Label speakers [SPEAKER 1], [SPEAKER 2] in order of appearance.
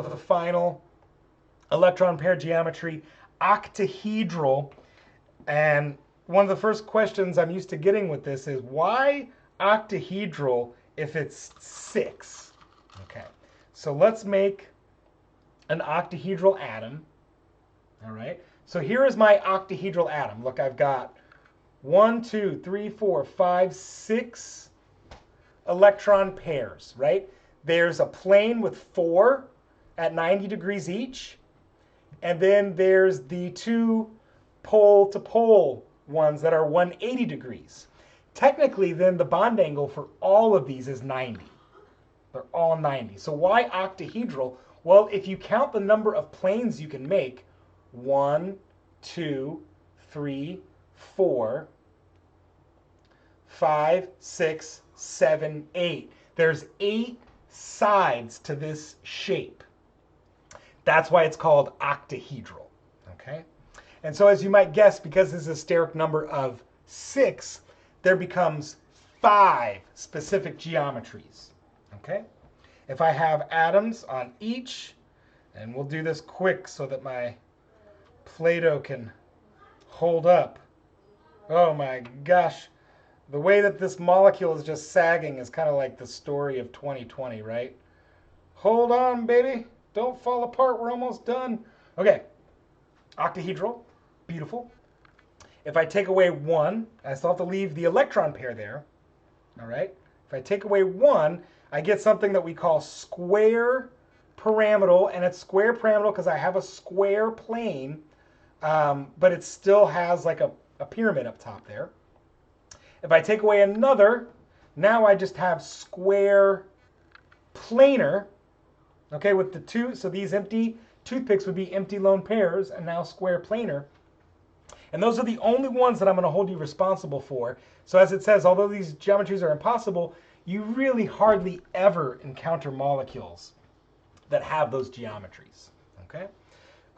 [SPEAKER 1] the final electron pair geometry, octahedral. And one of the first questions I'm used to getting with this is, why octahedral if it's 6? Okay, so let's make an octahedral atom. All right, so here is my octahedral atom. Look, I've got 1, 2, 3, 4, 5, 6 electron pairs, right? There's a plane with 4 at 90 degrees each, and then there's the 2 pole to pole ones that are 180 degrees. Technically, then the bond angle for all of these is 90. They're all 90. So why octahedral? Well, if you count the number of planes you can make, 1, 2, 3, 4, 5, 6, 7, 8. There's 8 sides to this shape. That's why it's called octahedral. Okay? And so as you might guess, because this is a steric number of 6, there becomes 5 specific geometries. Okay? If I have atoms on each, and we'll do this quick so that my Play-Doh can hold up. Oh my gosh. The way that this molecule is just sagging is kind of like the story of 2020, right? Hold on, baby. Don't fall apart. We're almost done. Okay. Octahedral. Beautiful. If I take away 1, I still have to leave the electron pair there. All right. If I take away 1, I get something that we call square pyramidal. And it's square pyramidal because I have a square plane, but it still has like a pyramid up top there. If I take away another, now I just have square planar, okay, with the 2. So these empty toothpicks would be empty lone pairs, and now square planar. And those are the only ones that I'm going to hold you responsible for. So as it says, although these geometries are impossible, you really hardly ever encounter molecules that have those geometries, okay?